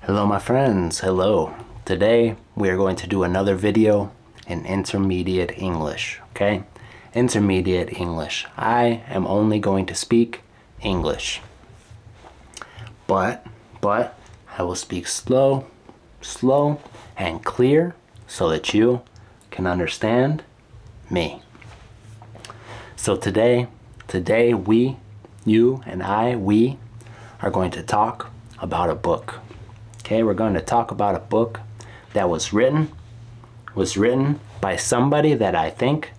Hello my friends, hello. Today we are going to do another video in Intermediate English, okay? Intermediate English. I am only going to speak English. But I will speak slow and clear so that you can understand me. So today we, you and I, we are going to talk about a book. Okay, we're going to talk about a book that was written by somebody that I think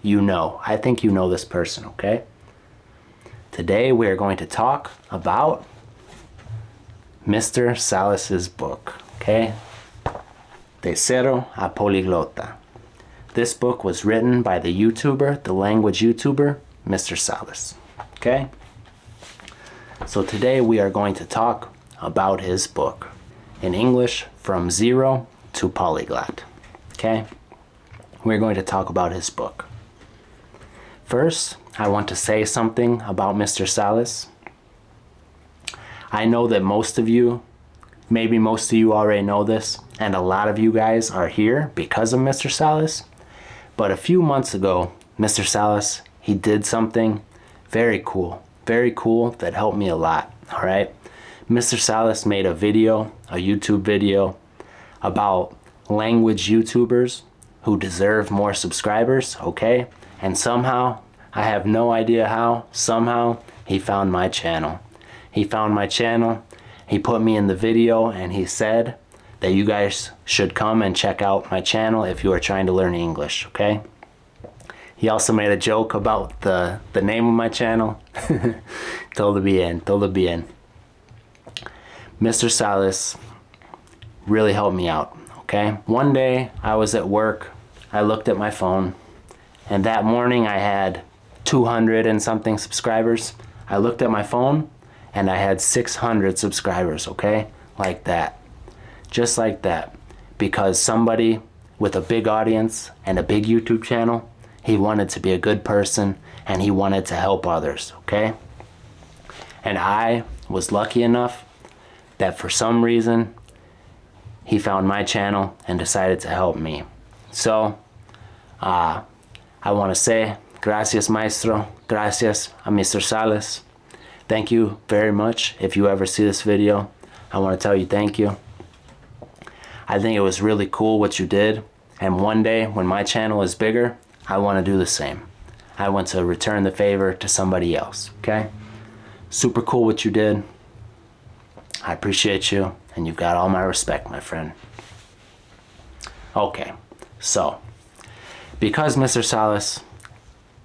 you know. I think you know this person, okay? Today we are going to talk about Mr. Salas's book, okay? De Cero a Poliglota. This book was written by the YouTuber, the language YouTuber, Mr. Salas, okay? So today we are going to talk about his book in English from zero to polyglot, okay? We're going to talk about his book. First, I want to say something about Mr. Salas. I know that most of you, maybe most of you already know this, and a lot of you guys are here because of Mr. Salas. But a few months ago, Mr. Salas, he did something very cool that helped me a lot, all right? Mr. Salas made a video, a YouTube video, about language YouTubers who deserve more subscribers, okay? And somehow, I have no idea how, somehow, he found my channel. He found my channel, he put me in the video, and he said that you guys should come and check out my channel if you are trying to learn English, okay? He also made a joke about the name of my channel. Todo bien. Mr. Salas really helped me out, okay? One day I was at work, I looked at my phone, and that morning I had 200 and something subscribers. I looked at my phone and I had 600 subscribers, okay? Like that. Just like that. Because somebody with a big audience and a big YouTube channel, he wanted to be a good person and he wanted to help others, okay? And I was lucky enough that for some reason he found my channel and decided to help me. So I want to say gracias maestro, gracias a Mr. Salas. Thank you very much. If you ever see this video, I want to tell you thank you. I think it was really cool what you did, and one day when my channel is bigger, I want to do the same. I want to return the favor to somebody else, okay? Super cool what you did. I appreciate you, and you've got all my respect, my friend. Okay, so because Mr. Salas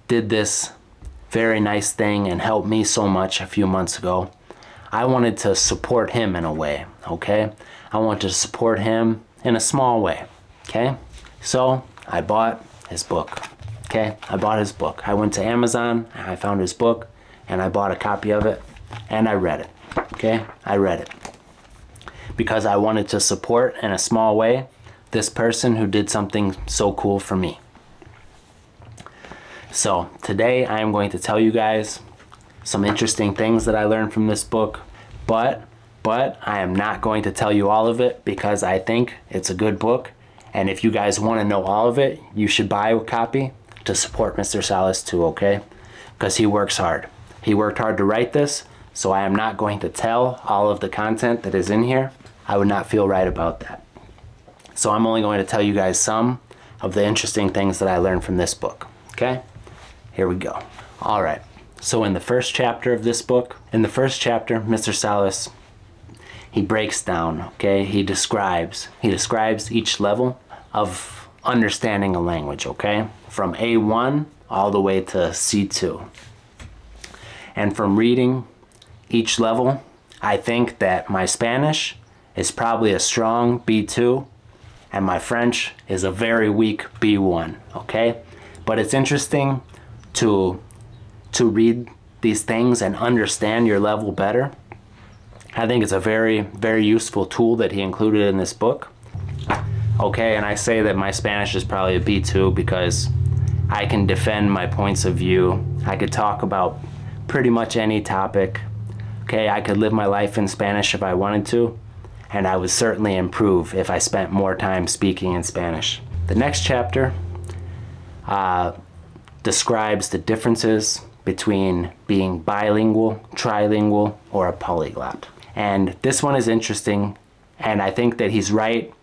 did this very nice thing and helped me so much a few months ago, I wanted to support him in a way, okay? I wanted to support him in a small way, okay? So I bought his book, okay? I bought his book. I went to Amazon, and I found his book, and I bought a copy of it, and I read it, okay? I read it because I wanted to support in a small way this person who did something so cool for me. So today I am going to tell you guys some interesting things that I learned from this book, but I am not going to tell you all of it because I think it's a good book, and if you guys want to know all of it, you should buy a copy to support Mr. Salas too, okay? Because he works hard. He worked hard to write this, so I am not going to tell all of the content that is in here. I would not feel right about that. So I'm only going to tell you guys some of the interesting things that I learned from this book, okay? Here we go. All right. So in the first chapter of this book, Mr. Salas, he breaks down, okay? He describes each level of understanding a language, okay? From A1 all the way to C2. And from reading each level, I think that my Spanish is probably a strong B2 and my French is a very weak B1, okay? But it's interesting to read these things and understand your level better. I think it's a very useful tool that he included in this book. Okay, and I say that my Spanish is probably a B2 because I can defend my points of view. I could talk about pretty much any topic. Okay, I could live my life in Spanish if I wanted to, and I would certainly improve if I spent more time speaking in Spanish. The next chapter describes the differences between being bilingual, trilingual, or a polyglot. And this one is interesting, and I think that he's right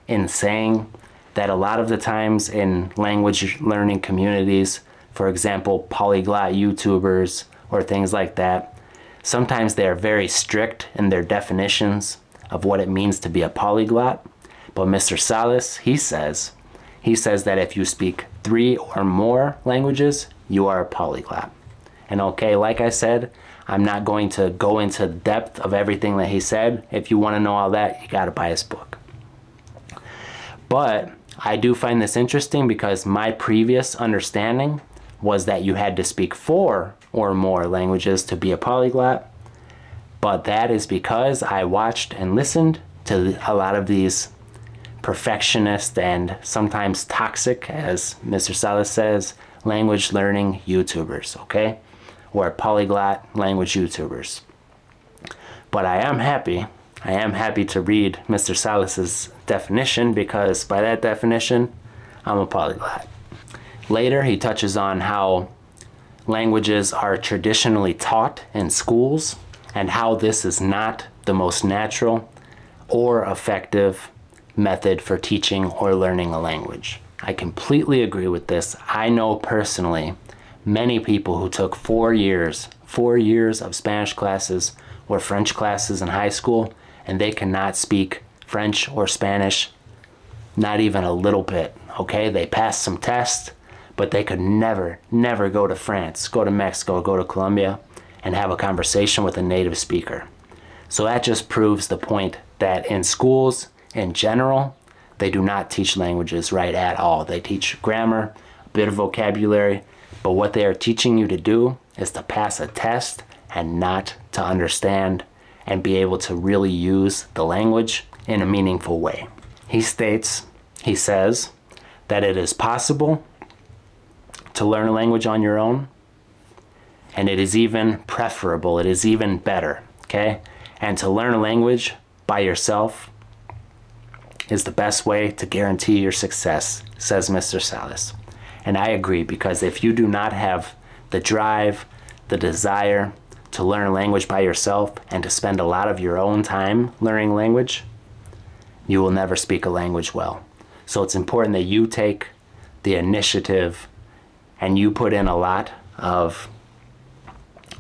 in saying that a lot of the times in language learning communities, for example, polyglot YouTubers or things like that, sometimes they are very strict in their definitions of what it means to be a polyglot. But Mr. Salas, he says that if you speak 3 or more languages, you are a polyglot. And okay, like I said, I'm not going to go into the depth of everything that he said. If you want to know all that, you got to buy his book. But I do find this interesting because my previous understanding was that you had to speak 4 or more languages to be a polyglot. But that is because I watched and listened to a lot of these perfectionist and sometimes toxic, as Mr. Salas says, language learning YouTubers, okay? Or polyglot language YouTubers. But I am happy to read Mr. Salas's definition, because by that definition, I'm a polyglot. Later, he touches on how languages are traditionally taught in schools and how this is not the most natural or effective method for teaching or learning a language. I completely agree with this. I know personally many people who took 4 years of Spanish classes or French classes in high school, and they cannot speak French or Spanish, not even a little bit, okay? They passed some tests, but they could never go to France, go to Mexico, go to Colombia, and have a conversation with a native speaker. So that just proves the point that in schools, in general, they do not teach languages right at all. They teach grammar, a bit of vocabulary, but what they are teaching you to do is to pass a test and not to understand and be able to really use the language in a meaningful way. He says that it is possible to learn a language on your own, and it is even preferable, it is even better, okay? And to learn a language by yourself is the best way to guarantee your success, says Mr. Salas. And I agree, because if you do not have the drive, the desire to learn a language by yourself and to spend a lot of your own time learning language, you will never speak a language well. So it's important that you take the initiative and you put in a lot of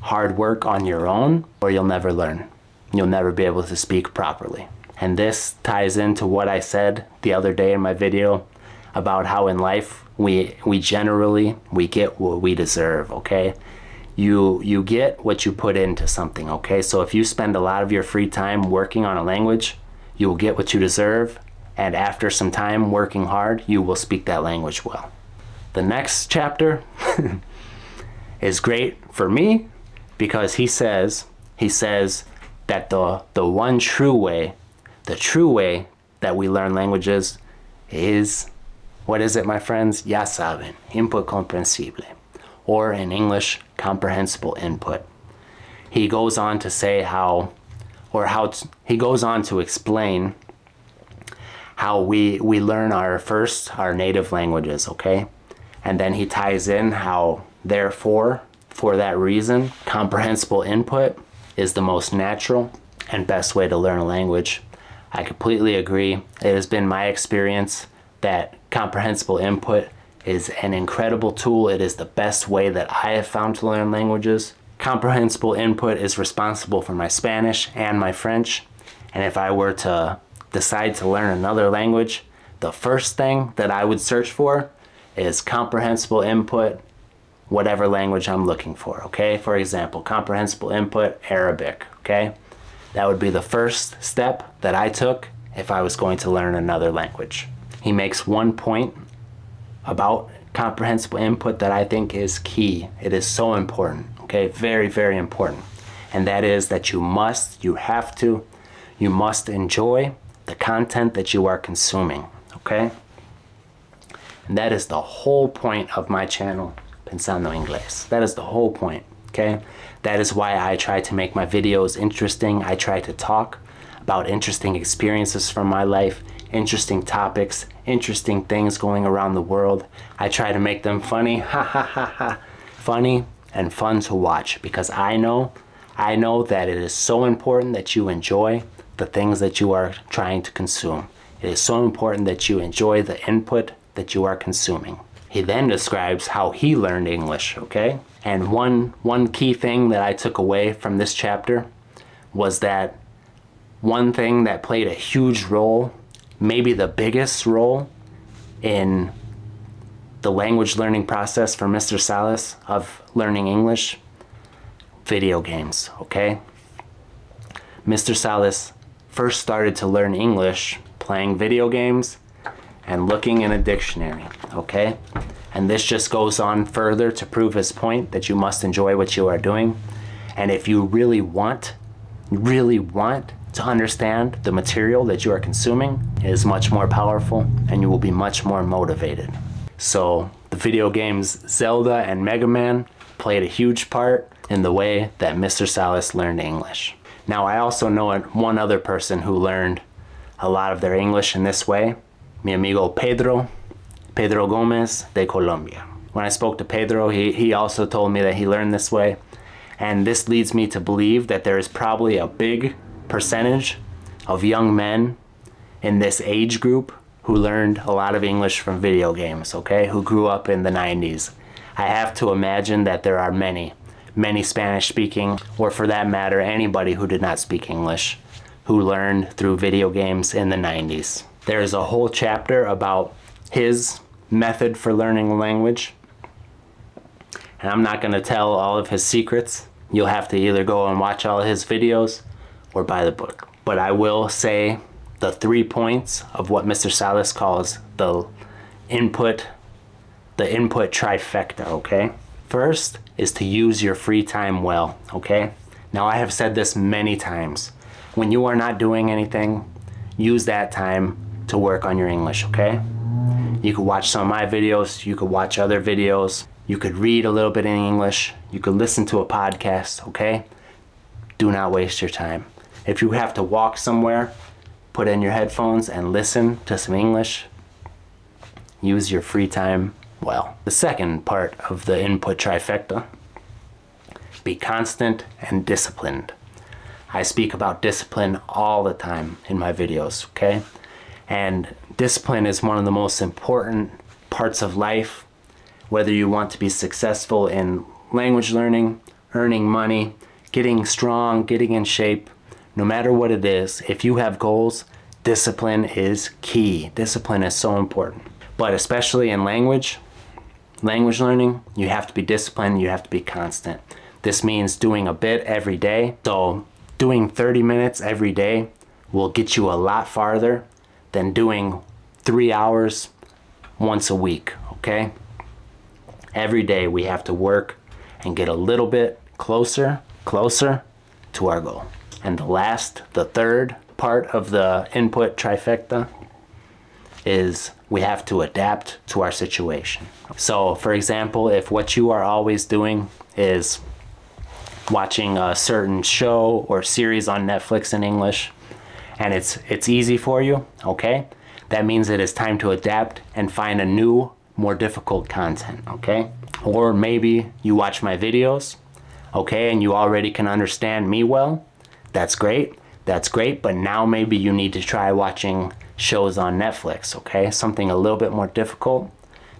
hard work on your own, or you'll never learn. You'll never be able to speak properly. And this ties into what I said the other day in my video about how in life we generally get what we deserve, okay? You get what you put into something, okay? So if you spend a lot of your free time working on a language, you will get what you deserve, and after some time working hard, you will speak that language well. The next chapter is great for me because he says that the one true way, the true way that we learn languages is, what is it, my friends? Ya saben, input comprensible, or in English, comprehensible input. He goes on to say he goes on to explain how we learn our native languages, okay? And then he ties in how, therefore, for that reason, comprehensible input is the most natural and best way to learn a language. I completely agree. It has been my experience that comprehensible input is an incredible tool. It is the best way that I have found to learn languages. Comprehensible input is responsible for my Spanish and my French. And if I were to decide to learn another language, the first thing that I would search for is comprehensible input, whatever language I'm looking for, okay? For example, comprehensible input, Arabic, okay? That would be the first step that I took if I was going to learn another language. He makes one point about comprehensible input that I think is key. It is so important, okay? Very, very important. And that is that you must enjoy the content that you are consuming, okay? And that is the whole point of my channel, Pensando Inglés. That is the whole point, okay? That is why I try to make my videos interesting. I try to talk about interesting experiences from my life, interesting topics, interesting things going around the world. I try to make them funny, ha ha ha ha, funny and fun to watch, because I know that it is so important that you enjoy the things that you are trying to consume. It is so important that you enjoy the input that you are consuming. He then describes how he learned English, okay? And one key thing that I took away from this chapter was that one thing that played a huge role, maybe the biggest role in the language learning process for Mr. Salas of learning English, video games, okay? Mr. Salas first started to learn English playing video games and looking in a dictionary, okay? And this just goes on further to prove his point that you must enjoy what you are doing. And if you really want to understand the material that you are consuming, it is much more powerful and you will be much more motivated. So the video games Zelda and Mega Man played a huge part in the way that Mr. Salas learned English. Now I also know one other person who learned a lot of their English in this way, mi amigo Pedro Gomez de Colombia. When I spoke to Pedro, he also told me that he learned this way, and this leads me to believe that there is probably a big percentage of young men in this age group who learned a lot of English from video games, okay, who grew up in the 90s. I have to imagine that there are many Spanish speaking, or for that matter, anybody who did not speak English, who learned through video games in the 90s. There is a whole chapter about his method for learning a language, and I'm not going to tell all of his secrets. You'll have to either go and watch all of his videos or buy the book. But I will say the 3 points of what Mr. Salas calls the input trifecta, okay? First is to use your free time well, okay? Now I have said this many times. When you are not doing anything, use that time to work on your English, okay? You could watch some of my videos, you could watch other videos, you could read a little bit in English, you could listen to a podcast, okay? Do not waste your time. If you have to walk somewhere, put in your headphones and listen to some English. Use your free time well. The second part of the input trifecta, be constant and disciplined. I speak about discipline all the time in my videos, okay? And discipline is one of the most important parts of life, whether you want to be successful in language learning, earning money, getting strong, getting in shape. No matter what it is, if you have goals, discipline is key. Discipline is so important. But especially in language learning, you have to be disciplined, you have to be constant. This means doing a bit every day. So doing 30 minutes every day will get you a lot farther than doing 3 hours once a week, okay? Every day we have to work and get a little bit closer to our goal. And the third part of the input trifecta is we have to adapt to our situation. So for example, if what you are always doing is watching a certain show or series on Netflix in English, and it's easy for you, okay? That means it is time to adapt and find a new, more difficult content, okay? Or maybe you watch my videos, okay, and you already can understand me well. That's great, but now maybe you need to try watching shows on Netflix, okay? Something a little bit more difficult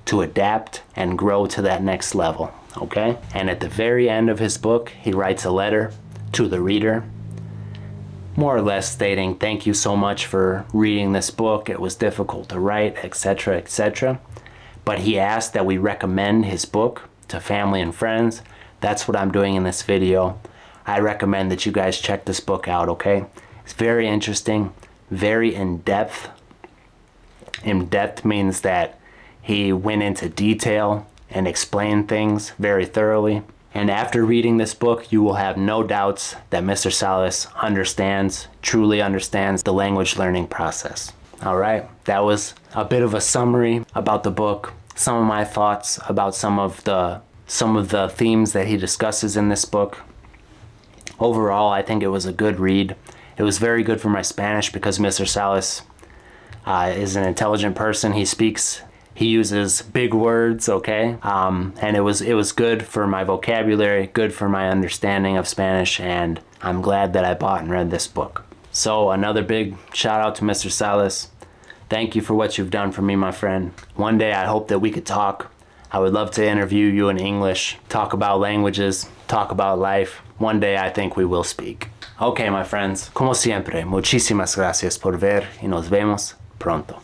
to adapt and grow to that next level, okay? And at the very end of his book, he writes a letter to the reader, more or less stating, thank you so much for reading this book. It was difficult to write, etc., etc. But he asked that we recommend his book to family and friends. That's what I'm doing in this video. I recommend that you guys check this book out, okay? It's very interesting, very in-depth. In-depth means that he went into detail and explained things very thoroughly. And after reading this book, you will have no doubts that Mr. Salas truly understands the language learning process. All right, that was a bit of a summary about the book, some of my thoughts about some of the themes that he discusses in this book. Overall, I think it was a good read, It was very good for my Spanish because Mr. Salas is an intelligent person. He uses big words, okay? And it was good for my vocabulary, good for my understanding of Spanish, and I'm glad that I bought and read this book. So another big shout out to Mr. Salas. Thank you for what you've done for me, my friend. One day I hope that we could talk. I would love to interview you in English, talk about languages, talk about life. One day I think we will speak. Okay, my friends, como siempre, muchísimas gracias por ver y nos vemos pronto.